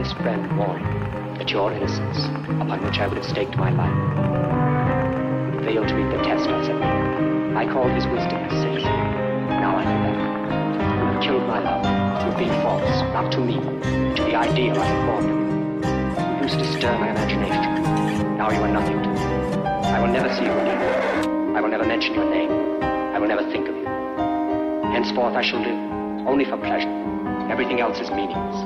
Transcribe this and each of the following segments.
highest friend warned that your innocence, upon which I would have staked my life, failed to meet the test I set. I called his wisdom silly. Now I know that. You have killed my love. You've been false, not to me, to the ideal I formed of you. You used to stir my imagination. Now you are nothing to me. I will never see you again. I will never mention your name. I will never think of you. Henceforth I shall live only for pleasure. Everything else is meaningless.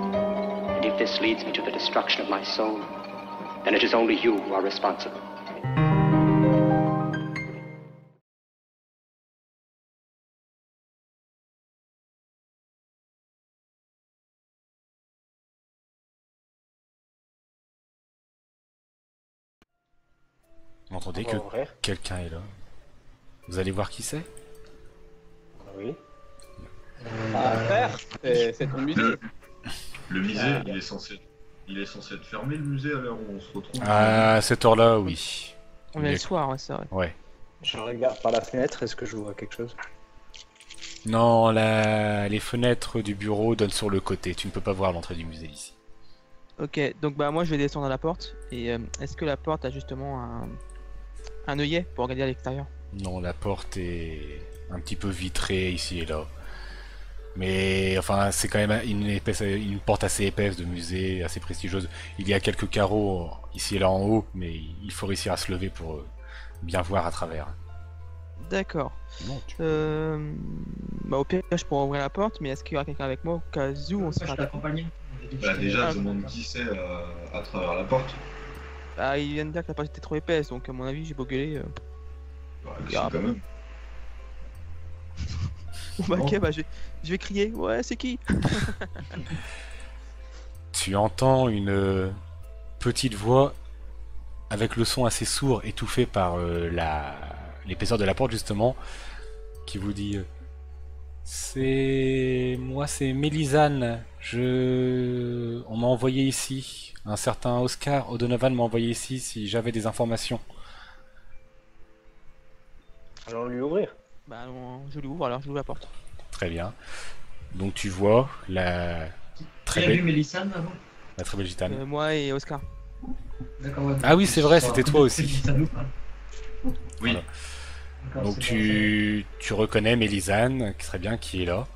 And if this leads me to the destruction of my soul, then it is only you who are responsible. Vous entendez On que va ouvrir. quelqu'un est là. Vous allez voir qui c'est? Oui. Ah, frère, c'est ton musée. Le musée, il est censé être fermé, le musée, à l'heure où on se retrouve. À cette heure-là, oui. On est le soir, ouais, c'est vrai. Ouais. Je regarde par la fenêtre, est-ce que je vois quelque chose? Non, les fenêtres du bureau donnent sur le côté. Tu ne peux pas voir l'entrée du musée ici. Ok, donc bah moi je vais descendre à la porte. Et est-ce que la porte a justement un œillet pour regarder à l'extérieur? Non, la porte est un petit peu vitrée ici et là. Mais enfin, c'est quand même une porte assez épaisse de musée, assez prestigieuse. Il y a quelques carreaux ici et là en haut, mais il faut réussir à se lever pour bien voir à travers. D'accord. Non, Bah au pire je pourrais ouvrir la porte, mais est-ce qu'il y aura quelqu'un avec moi au cas où on Je sera... t'accompagne. Bah déjà, je demande qui c'est à travers la porte. Bah il vient de dire que la porte était trop épaisse, donc à mon avis j'ai beau gueuler. Bah, Ah. si, quand même. Bah ok, bah je vais crier, ouais c'est qui? Tu entends une petite voix avec le son assez sourd, étouffé par l'épaisseur de la porte justement, qui vous dit c'est moi, c'est Mélisane. On m'a envoyé ici. Un certain Oscar O'Donovan m'a envoyé ici si j'avais des informations. Allons lui ouvrir. Bah je lui ouvre alors, je lui ouvre la porte. Très bien. Donc tu vois la Qui très a vu belle, Mélissane avant? la très belle gitane. Moi et Oscar. D'accord, ouais. Ah oui, c'est vrai, c'était toi aussi. Ça nous parle. Oui. Voilà. D'accord, Donc c'est tu reconnais Mélisane, très bien, qui est là.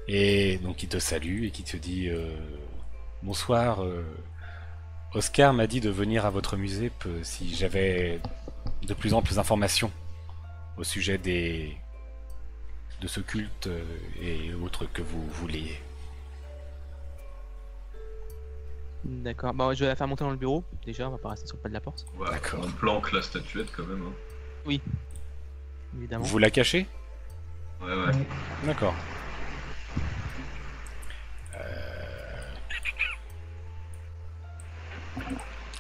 Et donc il te salue et qui te dit bonsoir. Oscar m'a dit de venir à votre musée si j'avais de plus en plus d'informations au sujet de ce culte et autres que vous vouliez. D'accord, bah je vais la faire monter dans le bureau. Déjà, on va pas rester sur le pas de la porte, Ouais, D'accord. on planque la statuette quand même. Hein. évidemment. Vous la cachez? Ouais, ouais. Ouais. D'accord.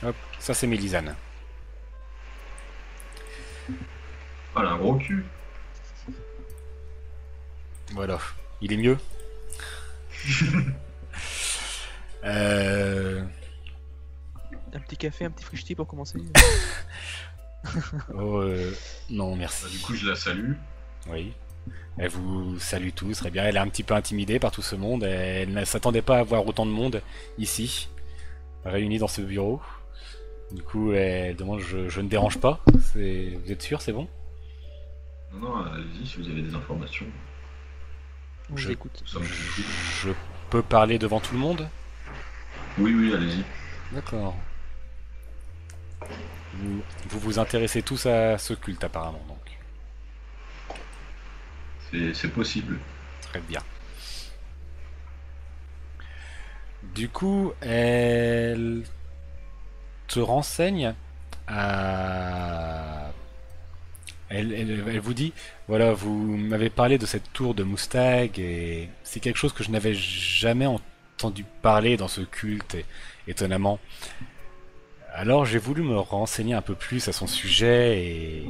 Hop, ça c'est Mélisane. Ah, elle a un gros cul. Voilà. Il est mieux? Un petit café, un petit frichti pour commencer. Oh, non, Bah, merci. du coup, je la salue. Oui. Elle vous salue tous, très bien. Elle est un petit peu intimidée par tout ce monde. Elle ne s'attendait pas à voir autant de monde ici, réunis dans ce bureau. Du coup, elle demande je ne dérange pas. Vous êtes sûr, c'est bon? Non, non, allez-y si vous avez des informations. On Je- vous écoute. Ça me fait plaisir. Je peux parler devant tout le monde? Oui, oui, allez-y. D'accord. Vous vous intéressez tous à ce culte apparemment, donc. C'est possible. Très bien. Du coup, elle te renseigne à... Elle vous dit, voilà, vous m'avez parlé de cette tour de Moustag et c'est quelque chose que je n'avais jamais entendu parler dans ce culte, étonnamment. Alors j'ai voulu me renseigner un peu plus à son sujet et...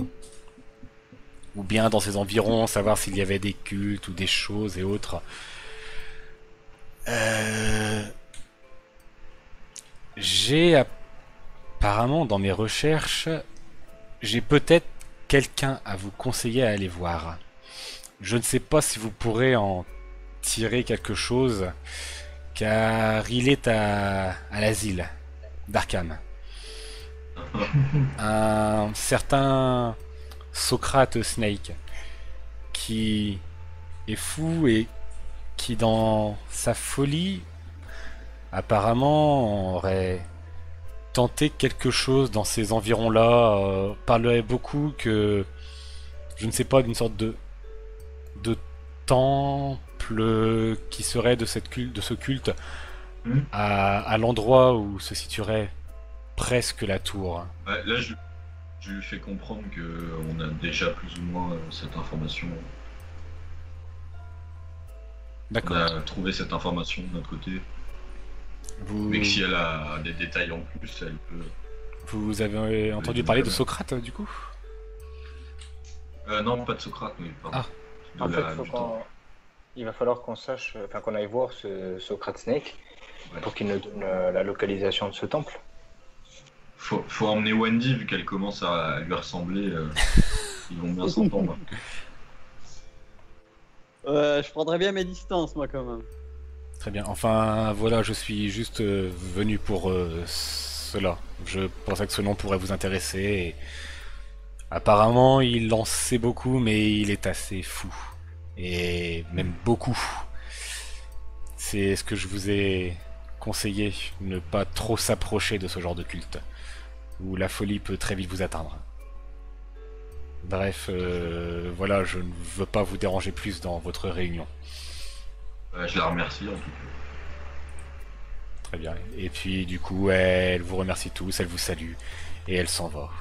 ou bien dans ses environs, savoir s'il y avait des cultes ou des choses et autres. J'ai apparemment dans mes recherches, j'ai peut-être quelqu'un à vous conseiller à aller voir. Je ne sais pas si vous pourrez en tirer quelque chose. car il est à l'asile d'Arkham. Un certain Socrate Snake qui est fou et qui, dans sa folie, apparemment aurait tenté quelque chose dans ces environs-là. Parlerait beaucoup que, je ne sais pas, d'une sorte de temple qui serait de ce culte à l'endroit où se situerait presque la tour. Ouais, là, je lui fais comprendre que on a déjà plus ou moins cette information. On D'accord. a trouvé cette information de notre côté. Mais que si elle a des détails en plus, elle peut. Vous avez entendu parler de Socrate, du coup? Non, pas de Socrate, oui, pardon. Ah. En fait, Du temps. il va falloir qu'on sache, enfin qu'on aille voir ce Socrate Snake Ouais. pour qu'il nous donne la localisation de ce temple. Faut emmener Wendy, vu qu'elle commence à lui ressembler. Ils vont bien s'entendre. Je prendrais bien mes distances, moi, quand même. Très bien. Enfin, voilà, je suis juste venu pour cela. Je pensais que ce nom pourrait vous intéresser. Et apparemment, il en sait beaucoup, mais il est assez fou. Et même beaucoup. C'est ce que je vous ai conseillé, ne pas trop s'approcher de ce genre de culte, où la folie peut très vite vous atteindre. Bref, voilà, je ne veux pas vous déranger plus dans votre réunion. Je la remercie en tout cas. Très bien. Et puis, du coup, elle vous remercie tous, elle vous salue, et elle s'en va.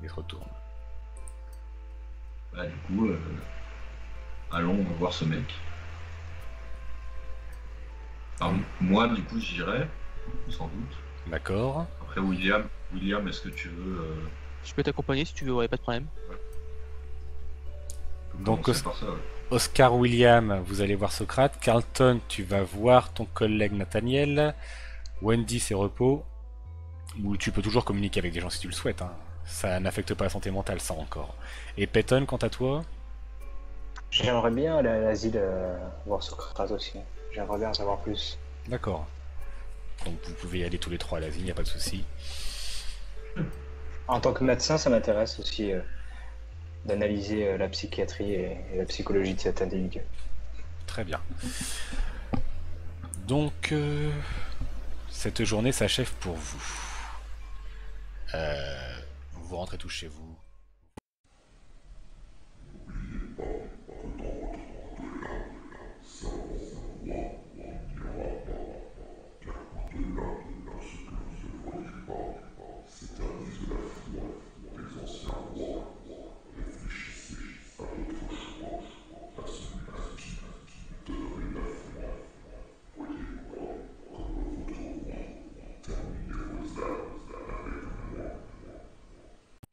Elle se retourne. Du coup, allons voir ce mec. Alors, moi, du coup, j'irai, sans doute. D'accord. Après, William, est-ce que tu veux Je peux t'accompagner si tu veux, ouais, pas de problème. Donc, commencer par ça, ouais. Oscar William, vous allez voir Socrate. Carlton, tu vas voir ton collègue Nathaniel. Wendy, c'est repos. Ou tu peux toujours communiquer avec des gens si tu le souhaites. Hein. Ça n'affecte pas la santé mentale, ça encore. Et Peyton, quant à toi? J'aimerais bien aller à l'asile voir Socrate aussi. J'aimerais bien en savoir plus. D'accord. Donc vous pouvez y aller tous les trois à l'asile, il n'y a pas de souci. En tant que médecin, ça m'intéresse aussi d'analyser la psychiatrie et la psychologie de cet individu. Très bien. Donc, cette journée s'achève pour vous. Vous rentrez tous chez vous.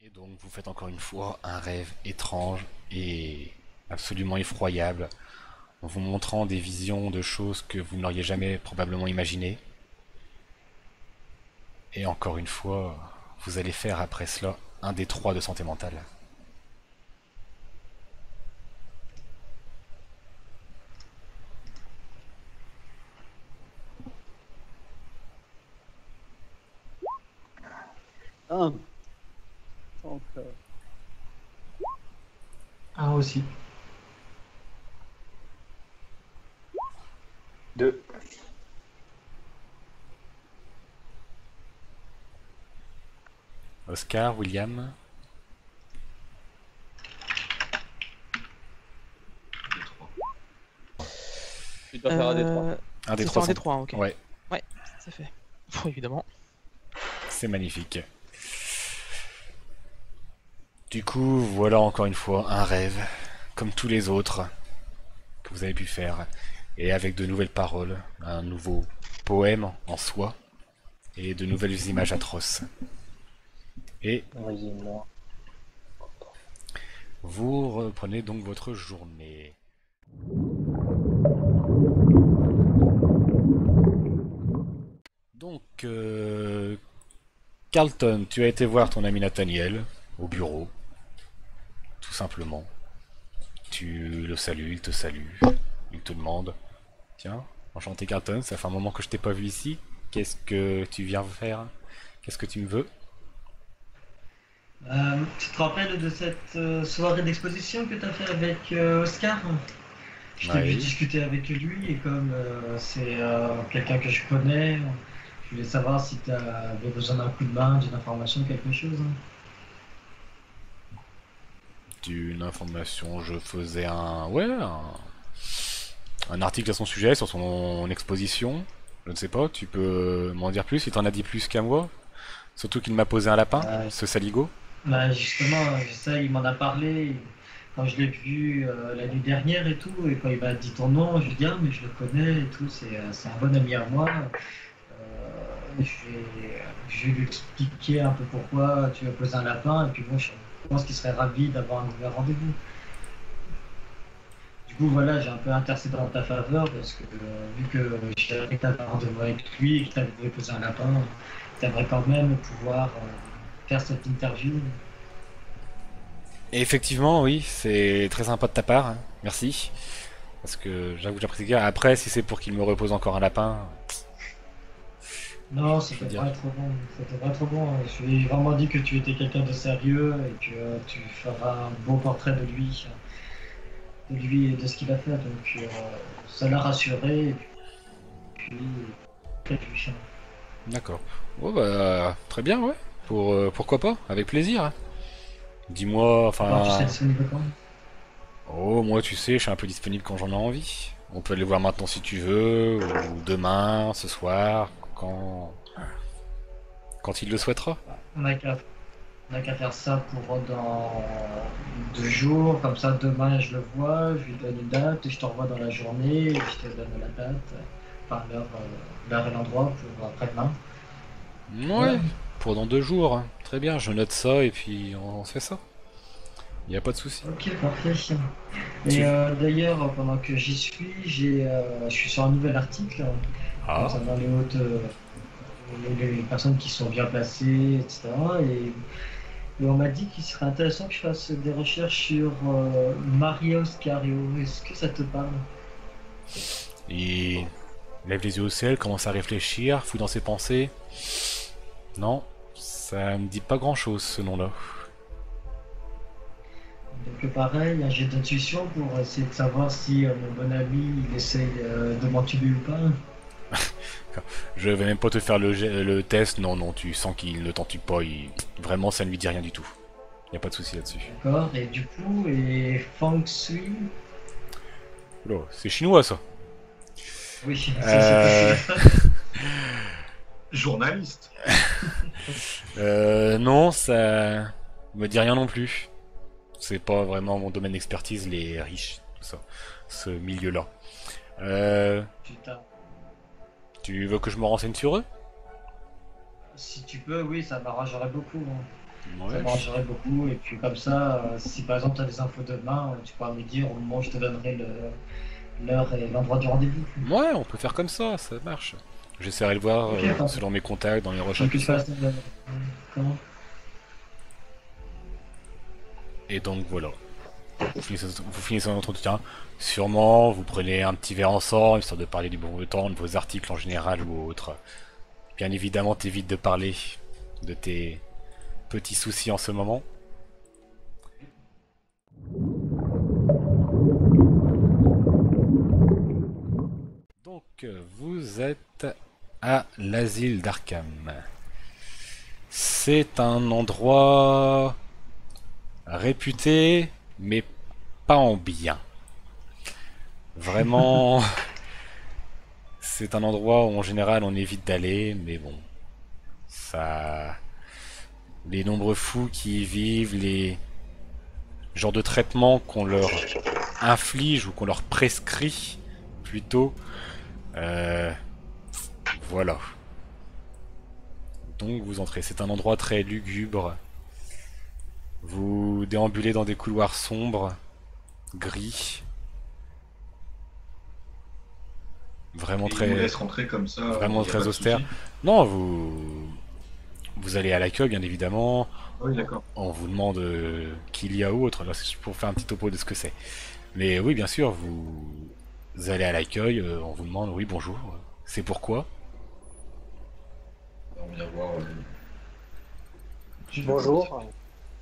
Et donc, vous faites encore une fois un rêve étrange et absolument effroyable, en vous montrant des visions de choses que vous n'auriez jamais probablement imaginées. Et encore une fois, vous allez faire après cela un des 3 de santé mentale. Un. Donc, Un aussi. 2. Oscar, William, Les trois. tu dois faire un des trois. un des C'est 3 un des 3, ok. Ouais, C'est fait. Bon, évidemment. c'est magnifique. Du coup, voilà encore une fois un rêve, comme tous les autres que vous avez pu faire, et avec de nouvelles paroles, un nouveau poème en soi, et de nouvelles images atroces. Et Moi. vous reprenez donc votre journée. Donc, Carlton, tu as été voir ton ami Nathaniel au bureau, tout simplement. Tu le salues, il te salue, il te demande, tiens, Enchanté Carlton, ça fait un moment que je t'ai pas vu ici. Qu'est-ce que tu viens faire? Qu'est-ce que tu me veux? Tu te rappelles de cette soirée d'exposition que tu as fait avec Oscar? Je t'ai vu Oui. discuter avec lui et comme c'est quelqu'un que je connais, je voulais savoir si tu avais besoin d'un coup de main, d'une information, quelque chose. D'une information, je faisais un... Ouais, un article à son sujet, sur son exposition. Je ne sais pas, tu peux m'en dire plus, il t'en a dit plus qu'à moi. Surtout qu'il m'a posé un lapin, ce saligo. Bah justement, ça, il m'en a parlé quand je l'ai vu la nuit dernière et tout, et quand il m'a dit ton nom, je lui ai dit ah mais je le connais et tout, c'est un bon ami à moi. Je vais lui expliquer un peu pourquoi tu as posé un lapin, et puis moi je pense qu'il serait ravi d'avoir un nouvel rendez-vous. Du coup voilà, j'ai un peu intercédé en ta faveur, parce que vu que j'ai arrêté un rendez-vous avec lui et qu'il t'avait posé un lapin, t'aimerais quand même pouvoir faire cette interview. Et effectivement, oui, c'est très sympa de ta part, hein. Merci. Parce que j'avoue que j'apprécie. Après, si c'est pour qu'il me repose encore un lapin, Non, je veux c'était dire. pas trop bon. C'était pas trop bon. Je lui ai vraiment dit que tu étais quelqu'un de sérieux et que tu feras un beau portrait de lui et de ce qu'il a fait. Donc ça l'a rassuré. Et puis, peut-être lui. D'accord. Oh bah, très bien, ouais. Pourquoi pas, avec plaisir, hein. Dis-moi, Alors, tu serais enfin... disponible quand? Oh, moi, tu sais, je suis un peu disponible quand j'en ai envie. On peut aller voir maintenant si tu veux, ou demain, ce soir, quand il le souhaitera. On a qu'à on a qu'à faire ça pour dans 2 jours. Comme ça, demain, je le vois, je lui donne une date, je t'envoie dans la journée, et je te donne la date, enfin l'heure et l'endroit pour après-demain. Ouais, pour dans 2 jours, hein. Très bien, je note ça et puis on se fait ça. Y a pas de souci. Ok, parfait. Tu- Et d'ailleurs, pendant que j'y suis, je suis sur un nouvel article Ah, concernant les personnes qui sont bien placées, etc. Et on m'a dit qu'il serait intéressant que je fasse des recherches sur Maria Oscario. Est-ce que ça te parle? il lève les yeux au ciel, commence à réfléchir, fouille dans ses pensées. Non, ça me dit pas grand-chose ce nom-là. Donc pareil, un jet d'intuition pour essayer de savoir si mon bon ami il essaye de m'en tuer ou pas. Je vais même pas te faire le test, non, non, tu sens qu'il ne t'en tue pas, vraiment ça ne lui dit rien du tout. Y a pas de souci là-dessus. D'accord. Et du coup, et Feng Shui. Oula, c'est chinois ça. Oui, Euh. c'est Journaliste. Non, ça me dit rien non plus. C'est pas vraiment mon domaine d'expertise, les riches, tout ça, ce milieu-là. putain. Tu veux que je me renseigne sur eux? Si tu peux, oui, ça m'arrangerait beaucoup, hein. Ça Ouais, m'arrangerait beaucoup. Et puis comme ça, si par exemple tu as des infos demain, tu pourras me dire au moment où je te donnerai l'heure et l'endroit du rendez-vous. ouais, on peut faire comme ça marche. J'essaierai de voir Ok, attends. selon mes contacts dans les Je veux recherches. que tout tu ça. fasses comment? Et donc voilà. Vous finissez votre entretien. Sûrement, vous prenez un petit verre ensemble, histoire de parler du bon temps, de vos articles en général ou autre. Bien évidemment, t'évites de parler de tes petits soucis en ce moment. Donc, vous êtes à l'asile d'Arkham. C'est un endroit réputé, mais pas en bien. Vraiment, c'est un endroit où en général on évite d'aller, mais bon, ça, les nombreux fous qui y vivent, les genres de traitements qu'on leur inflige ou qu'on leur prescrit, plutôt, euh, voilà. Donc vous entrez, c'est un endroit très lugubre. Vous déambulez dans des couloirs sombres, gris. Vraiment Et ils très... nous laissent rentrer comme ça. vraiment y a très pas de austère. souci. Non, vous allez à l'accueil, bien évidemment. Oui, d'accord. On vous demande qui il y a ou autre. Là, c'est pour faire un petit topo de ce que c'est. Mais oui, bien sûr, Vous allez à l'accueil, on vous demande oui bonjour. C'est pourquoi? On vient voir. Bonjour,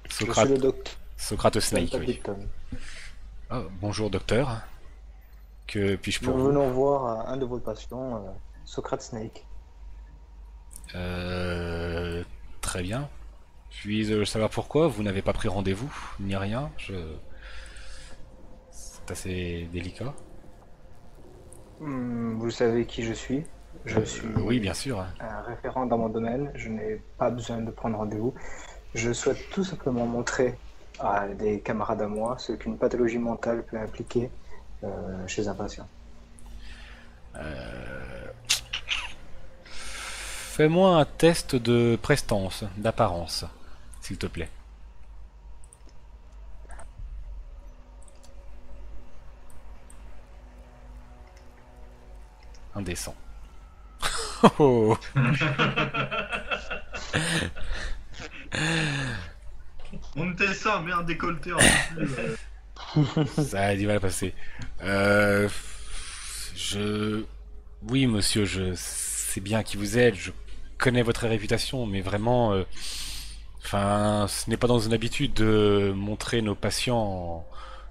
je Socrate, suis le docteur Socrate Snake, oui. Paddington. Ah, bonjour docteur. Que puis-je pour Nous vous? venons voir un de vos patients, Socrate Snake. Très bien. Puis-je savoir pourquoi vous n'avez pas pris rendez-vous ni rien? C'est assez délicat. Vous savez qui je suis? Je suis Oui, bien sûr. un référent dans mon domaine. Je n'ai pas besoin de prendre rendez-vous. Je souhaite tout simplement montrer à des camarades à moi ce qu'une pathologie mentale peut impliquer chez un patient. Fais-moi un test de prestance, d'apparence, s'il te plaît. Indécent. Oh. On était ça, mais un décolleté en plus. Ça a du mal à passer. Je... Oui, monsieur, je sais bien qui vous êtes, je connais votre réputation, mais vraiment... Enfin, ce n'est pas dans une habitude de montrer nos patients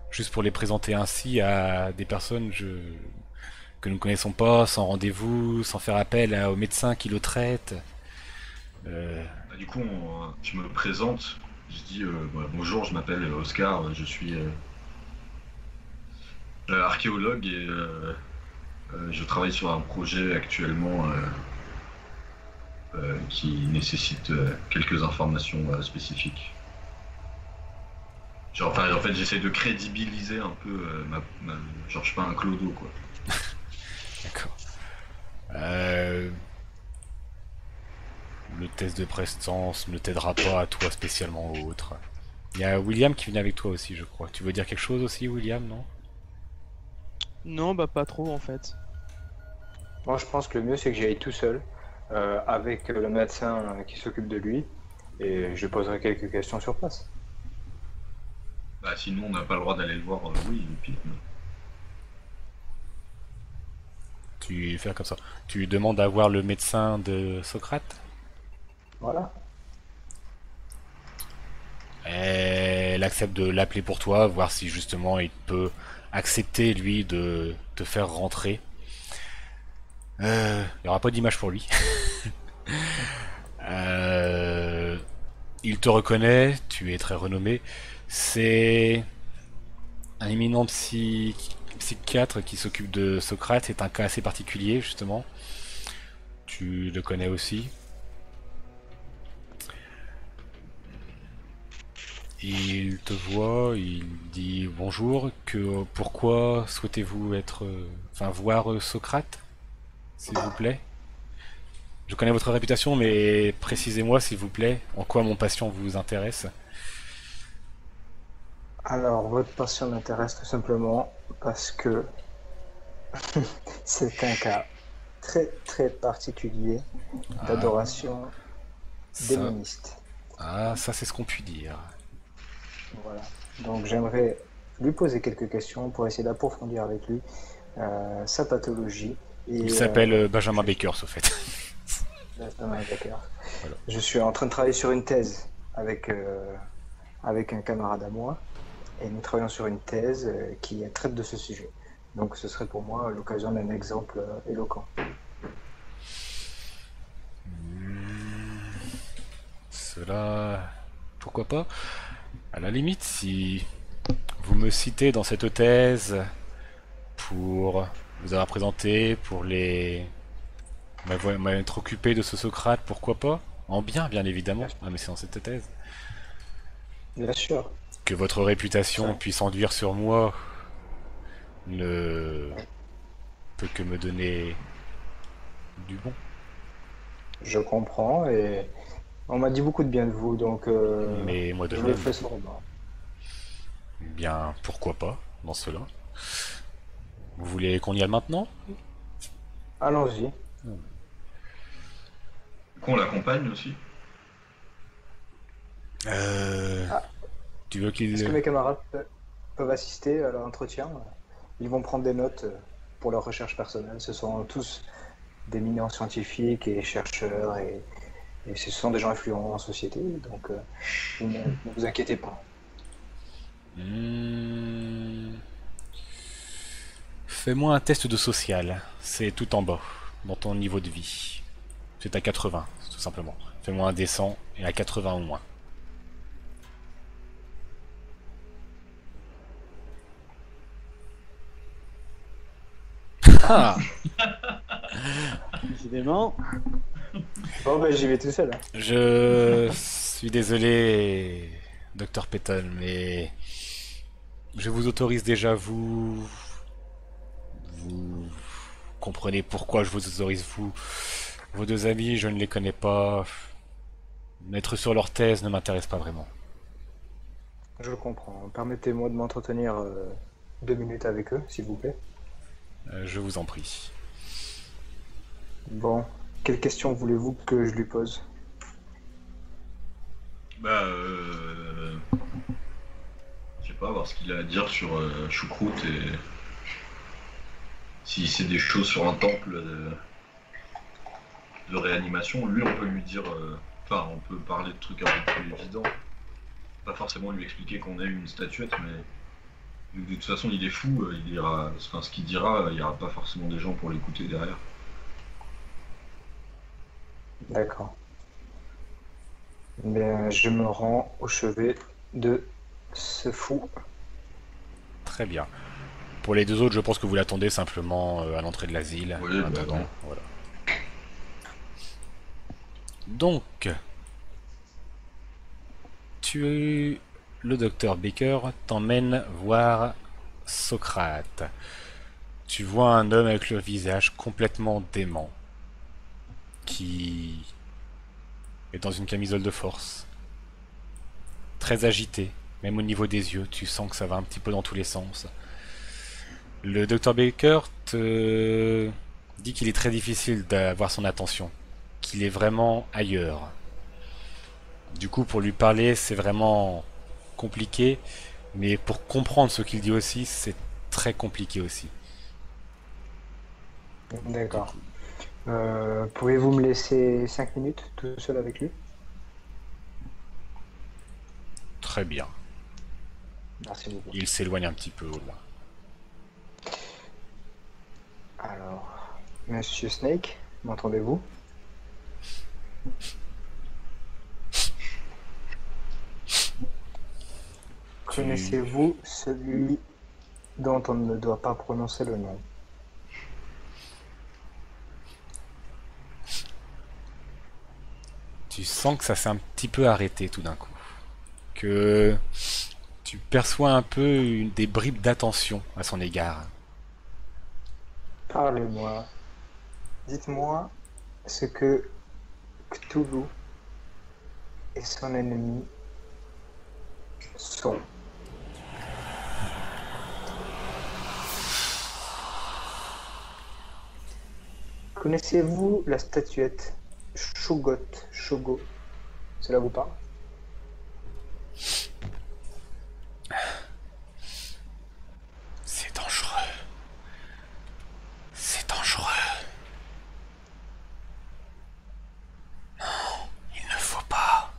juste pour les présenter ainsi à des personnes que nous ne connaissons pas, sans rendez-vous, sans faire appel au médecin qui le traite. Du coup, je me présente. Je dis bonjour, je m'appelle Oscar, je suis archéologue et je travaille sur un projet actuellement qui nécessite quelques informations spécifiques. Genre, enfin, en fait, j'essaie de crédibiliser un peu genre, je suis pas un clodo, quoi. D'accord. Le test de prestance ne t'aidera pas à toi spécialement ou autre. Il y a William qui vient avec toi aussi, je crois. Tu veux dire quelque chose aussi, William, non? Non, bah pas trop en fait. Moi, je pense que le mieux, c'est que j'y aille tout seul, avec le médecin qui s'occupe de lui, et je poserai quelques questions sur place. Bah, sinon, on n'a pas le droit d'aller le voir, oui, et puis, Tu fais comme ça. Tu demandes à voir le médecin de Socrate? Voilà. Elle accepte de l'appeler pour toi, voir si justement il peut accepter lui de te faire rentrer. Il n'y aura pas d'image pour lui. Il te reconnaît, tu es très renommé. C'est un éminent psychiatre qui s'occupe de Socrate. C'est un cas assez particulier justement. Tu le connais aussi. Il te voit, il dit bonjour, pourquoi souhaitez-vous voir Socrate, s'il vous plaît? Je connais votre réputation, mais précisez-moi, s'il vous plaît, en quoi mon patient vous intéresse. Alors, votre patient m'intéresse tout simplement parce que c'est un cas très très particulier d'adoration démoniste. Ah, ça c'est ce qu'on peut dire. Voilà. Donc j'aimerais lui poser quelques questions pour essayer d'approfondir avec lui sa pathologie. Et, Il s'appelle Benjamin Baker, au fait. Benjamin Baker. Voilà. Je suis en train de travailler sur une thèse avec un camarade à moi, et nous travaillons sur une thèse qui traite de ce sujet. Donc ce serait pour moi l'occasion d'un exemple éloquent. Cela... Pourquoi pas? À la limite, si vous me citez dans cette thèse pour vous avoir présenté, pour m'être occupé de ce Socrate, pourquoi pas? En bien, bien évidemment. Ah, mais c'est dans cette thèse. Bien sûr. Que votre réputation puisse enduire sur moi ne peut que me donner du bon. Je comprends, et on m'a dit beaucoup de bien de vous, donc Mais moi de je même. le fais sans remords. Bien, pourquoi pas, dans cela. Vous voulez qu'on y aille maintenant? Allons-y. Du coup, on l'accompagne aussi. Tu veux qu'il... Est-ce que mes camarades peuvent assister à l'entretien? Ils vont prendre des notes pour leurs recherches personnelles. Ce sont tous d'éminents scientifiques et chercheurs et ce sont des gens influents en société, donc ne vous inquiétez pas. Fais-moi un test de social. C'est tout en bas, dans ton niveau de vie. C'est à 80, tout simplement. Fais-moi un D100 et à 80 au moins. Ah, Décidément. Bon, ben j'y vais tout seul. Hein. je suis désolé, Dr Peyton, mais je vous autorise déjà, vous comprenez pourquoi je vous autorise, vous. Vos deux amis, je ne les connais pas. Mettre sur leur thèse ne m'intéresse pas vraiment. Je le comprends. Permettez-moi de m'entretenir 2 minutes avec eux, s'il vous plaît. Je vous en prie. Bon, quelle question voulez-vous que je lui pose? Bah, je sais pas, voir ce qu'il a à dire sur Choucroute et si c'est des choses sur un temple de réanimation. Lui, on peut lui dire, enfin, on peut parler de trucs un peu plus évidents. Pas forcément lui expliquer qu'on a une statuette, mais de toute façon, il est fou, il dira, enfin, ce qu'il dira, il n'y aura pas forcément des gens pour l'écouter derrière. D'accord. Mais je me rends au chevet de ce fou. Très bien. Pour les deux autres, je pense que vous l'attendez simplement à l'entrée de l'asile. Oui, en attendant, oui. voilà. Donc, le docteur Baker t'emmène voir Socrate. Tu vois un homme avec le visage complètement dément, qui est dans une camisole de force, très agité, même au niveau des yeux, tu sens que ça va un petit peu dans tous les sens. Le docteur Baker te dit qu'il est très difficile d'avoir son attention, qu'il est vraiment ailleurs. Du coup, pour lui parler, c'est vraiment compliqué, mais pour comprendre ce qu'il dit aussi, c'est très compliqué aussi. D'accord. Pouvez-vous me laisser 5 minutes tout seul avec lui? Très bien. Merci beaucoup. Il s'éloigne un petit peu au loin. Alors, Monsieur Snake, m'entendez-vous? Connaissez-vous celui dont on ne doit pas prononcer le nom? Tu sens que ça s'est un petit peu arrêté tout d'un coup. Que tu perçois un peu des bribes d'attention à son égard. Parlez-moi. Dites-moi ce que Cthulhu et son ennemi sont. Connaissez-vous la statuette Shogo? Cela vous parle? C'est dangereux. C'est dangereux. Non, il ne faut pas.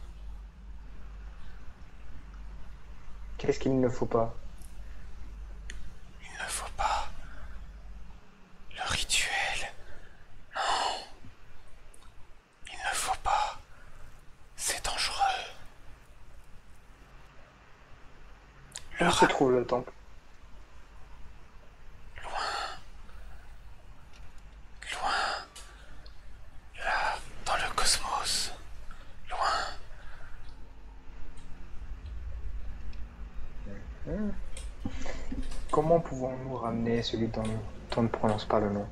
Qu'est-ce qu'il ne faut pas? Il ne faut pas. Le rituel. Non. Il ne faut pas. C'est dangereux. Où se trouve le temple? Loin. Là, dans le cosmos. Loin. Comment pouvons-nous ramener celui dont on ne prononce pas le nom?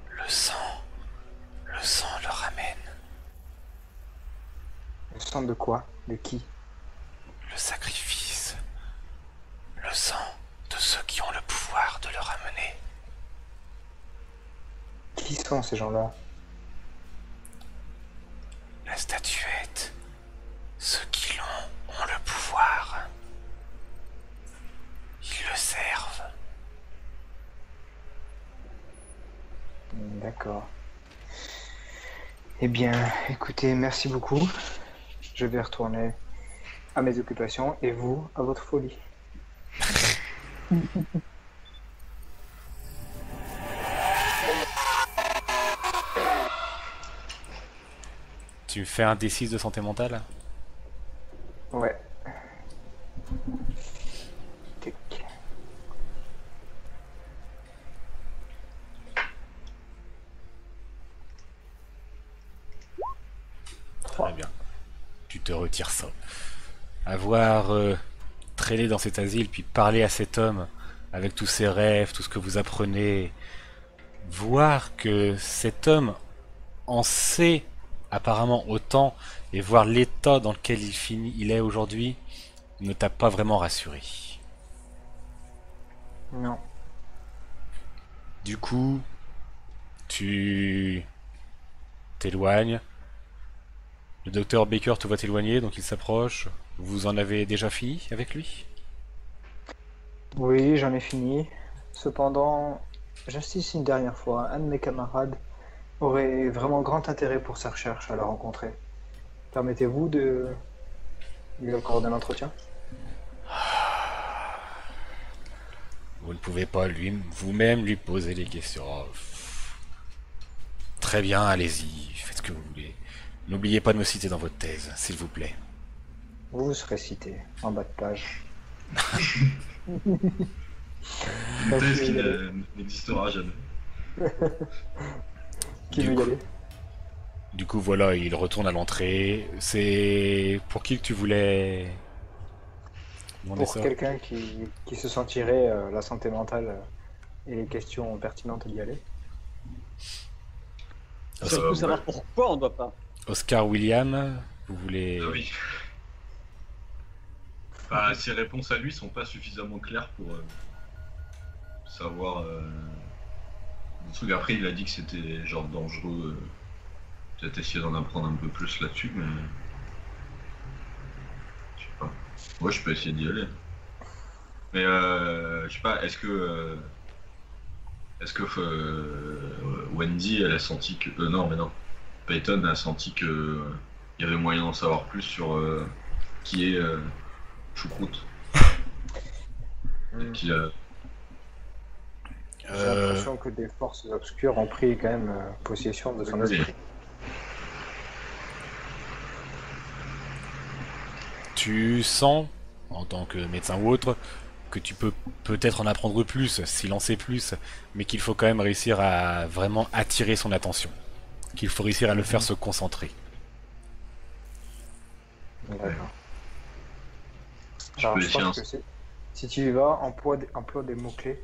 Le sang le ramène. Le sang de quoi? De qui? Le sacrifice. Le sang de ceux qui ont le pouvoir de le ramener. Qui sont ces gens-là? La statuette. Ceux qui l'ont ont le pouvoir. D'accord. Eh bien, écoutez, merci beaucoup. Je vais retourner à mes occupations et vous, à votre folie. Tu me fais un D6 de santé mentale? Ouais. Tic. Très bien. Tu te retires ça. Avoir traîné dans cet asile, puis parler à cet homme avec tous ses rêves, tout ce que vous apprenez, voir que cet homme en sait apparemment autant, et voir l'état dans lequel il est aujourd'hui, ne t'a pas vraiment rassuré. Non. Du coup, tu t'éloignes. Le docteur Baker te voit t'éloigner, donc il s'approche. Vous en avez déjà fini avec lui? Oui, j'en ai fini. Cependant, j'insiste une dernière fois, un de mes camarades aurait vraiment grand intérêt pour sa recherche à la rencontrer. Permettez-vous de lui accorder un entretien? Vous ne pouvez pas vous-même lui poser des questions. Oh, très bien, allez-y, faites ce que vous voulez. N'oubliez pas de me citer dans votre thèse, s'il vous plaît. Vous serez cité en bas de page. Une thèse qui n'existera jamais. Qui Du veut y coup- aller? Du coup, voilà, il retourne à l'entrée. C'est pour qui que tu voulais demander Pour ça? quelqu'un qui se sentirait la santé mentale et les questions pertinentes d'y aller. Surtout ouais. savoir pourquoi on doit pas. Oscar William, vous voulez... Ah oui. Bah, ses réponses à lui sont pas suffisamment claires pour savoir des trucs. Après, il a dit que c'était genre dangereux. Peut-être essayer d'en apprendre un peu plus là-dessus, mais je sais pas. Moi, je peux essayer d'y aller. Mais je sais pas. Est-ce que Wendy, elle a senti que non, mais non. Peyton a senti que il y avait moyen d'en savoir plus sur qui est Choucroute. Et qui J'ai l'impression que des forces obscures ont pris quand même possession de son Oui. esprit. Tu sens, en tant que médecin ou autre, que tu peux peut-être en apprendre plus, s'il en sait plus, mais qu'il faut quand même réussir à vraiment attirer son attention. Qu'il faut réussir à le faire se concentrer. D'accord. Je Alors, peux je essayer pense que si tu y vas, emploie des mots-clés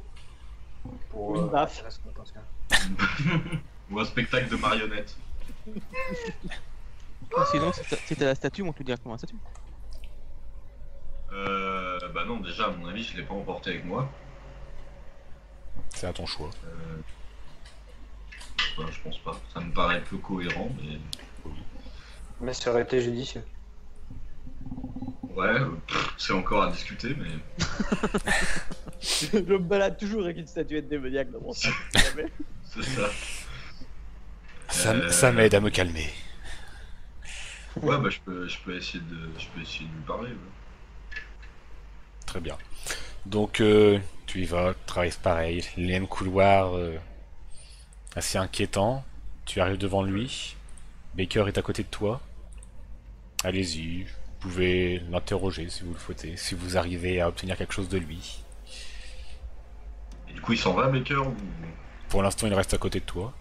pour Une baffe. attirer son attention. ou un spectacle de marionnettes. Sinon, si t'as la statue, on te le directement la statue. Bah non, déjà à mon avis, je l'ai pas emporté avec moi. C'est à ton choix. Bah, je pense pas. Ça me paraît peu cohérent, mais Mais ça aurait été judicieux. ouais, c'est encore à discuter, mais Je me balade toujours avec une statuette démoniaque dans mon sac. Jamais. c'est ça. Ça m'aide à me calmer. Ouais, bah je peux essayer de lui parler. Ouais. Très bien. Donc, tu y vas, travailles pareil. Les mêmes couloirs assez inquiétants. Tu arrives devant lui. Baker est à côté de toi. Allez-y, vous pouvez l'interroger si vous le souhaitez, si vous arrivez à obtenir quelque chose de lui. Et du coup, il s'en va, Baker ou... Pour l'instant, il reste à côté de toi.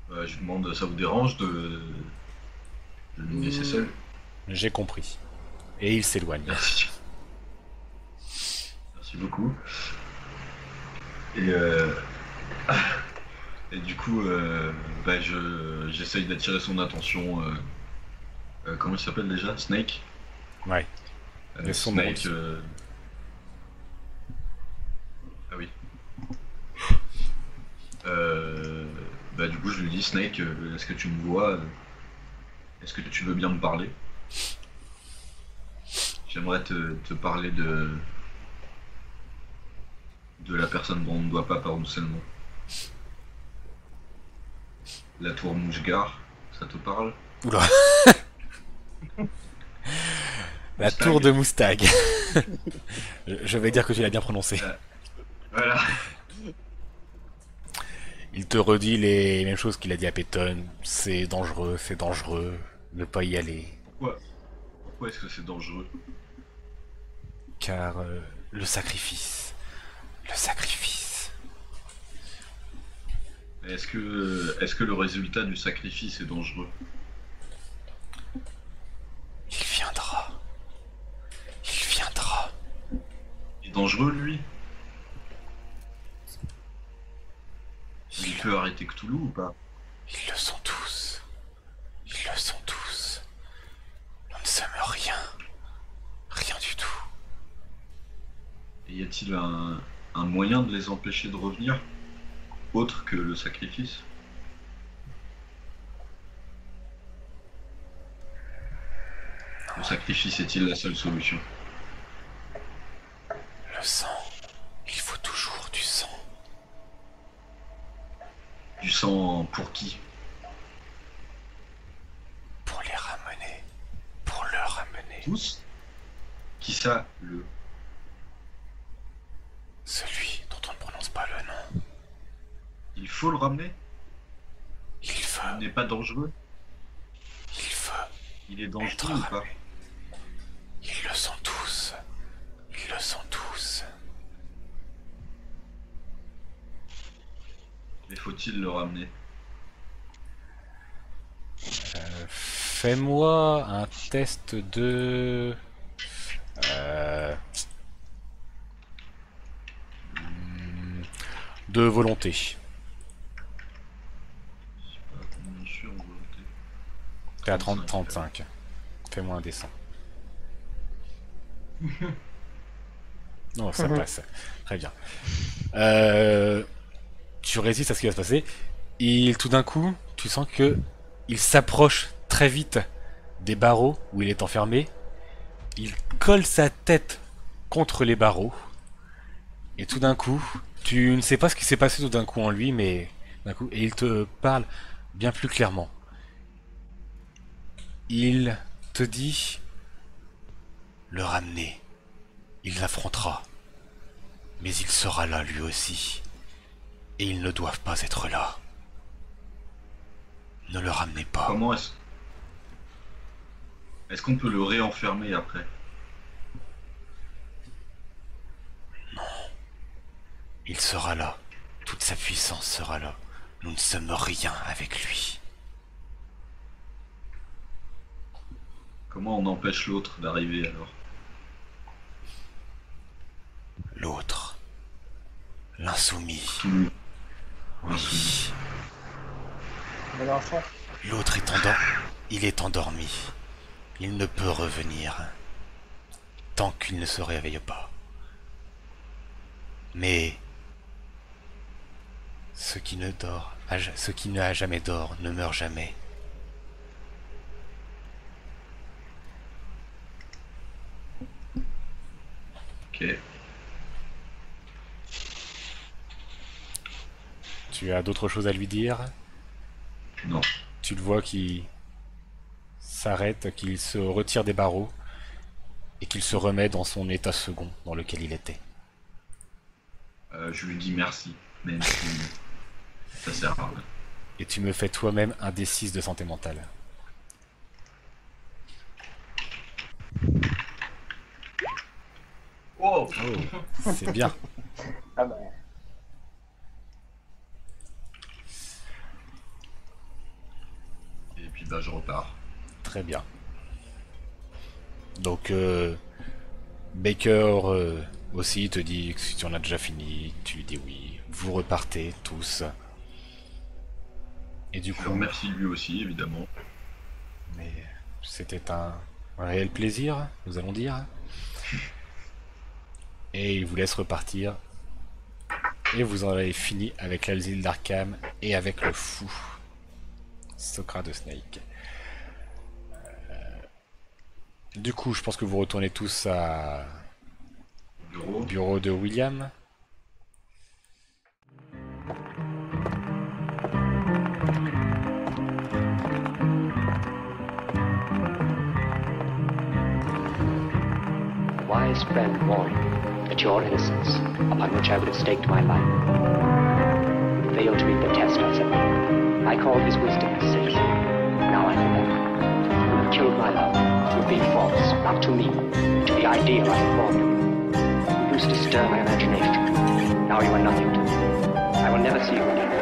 Je lui demande, ça vous dérange de le laisser seul? J'ai compris. Et il s'éloigne. Merci. Merci beaucoup. Et, et du coup, bah, j'essaye d'attirer son attention. Comment il s'appelle déjà? Snake? Ouais. Et son nom Snake. aussi. Ah oui. Bah, du coup, je lui dis, Snake, est-ce que tu me vois? Est-ce que tu veux bien me parler? J'aimerais te parler de la personne dont on ne doit pas prononcer le nom. La tour Mouchgar, ça te parle? Oula. La Moustag. tour de Moustag. Je vais dire que tu l'as bien prononcé. Voilà. Il te redit les mêmes choses qu'il a dit à Peyton. C'est dangereux, ne pas y aller. Pourquoi est-ce que c'est dangereux? Car le sacrifice. Le sacrifice. Est-ce que le résultat du sacrifice est dangereux? Il viendra. Il viendra. Il est dangereux, lui? Il peut arrêter Cthulhu ou pas? Ils le sont tous. Ils le sont tous. Nous ne sommes rien. Rien du tout. Et y a-t-il un moyen de les empêcher de revenir? Autre que le sacrifice? Le sacrifice est-il la seule solution? Le sang. Il faut toujours du sang. Du sang pour qui? Pour les ramener. Pour le ramener. Tous? Qui ça, le? Celui dont on ne prononce pas le nom. Il faut le ramener? Il Il veut. n'est pas dangereux? Il veut. Il est être dangereux ou pas? ramené. Ils le sont tous. Ils le sont tous. Mais faut-il le ramener? Fais-moi un test de... de volonté. Je sais pas combien je suis en volonté. T'es à 35. 30-35. Fais-moi un dessin. Non, ça passe. Très bien. Tu résistes à ce qui va se passer. Tout d'un coup, tu sens que il s'approche très vite des barreaux où il est enfermé. Il colle sa tête contre les barreaux. Et tout d'un coup, tu ne sais pas ce qui s'est passé tout d'un coup en lui, mais d'un coup, et il te parle bien plus clairement. Il te dit le ramener. Il l'affrontera. Mais il sera là lui aussi. Et ils ne doivent pas être là. Ne le ramenez pas. Comment est-ce qu'on peut le réenfermer après? Il sera là. Toute sa puissance sera là. Nous ne sommes rien avec lui. Comment on empêche l'autre d'arriver alors? L'autre. L'insoumis. Cthulhu. Oui. Mélenchon. L'autre est endormi. Il est endormi. Il ne peut revenir. Tant qu'il ne se réveille pas. Mais... ce qui n'a jamais d'or ne meurt jamais. Ok. Tu as d'autres choses à lui dire? Non. Tu le vois qui s'arrête, qu'il se retire des barreaux et qu'il se remet dans son état second dans lequel il était. Je lui dis merci. Même si ça sert à rien. Et tu me fais toi-même un D6 de santé mentale. Oh, Oh, c'est bien. Ah bah, Et puis bah je repars. Très bien. Donc, Baker aussi te dit que si tu en as déjà fini, tu lui dis oui. Vous repartez tous. Et du Je le coup, remercie lui aussi, évidemment. mais c'était un réel plaisir, nous allons dire. Et il vous laisse repartir. Et vous en avez fini avec l'asile d'Arkham et avec le fou. Socrate de Snake. Du coup, je pense que vous retournez tous Bureau. au bureau de William. best friend warn you that your innocence, upon which I would have staked my life, failed to meet the test I set. I called his wisdom a sin. Now I know that. You have killed my love. You've been false, not to me, but to the ideal I formed. You used to stir my imagination. Now you are nothing to me. I will never see you again.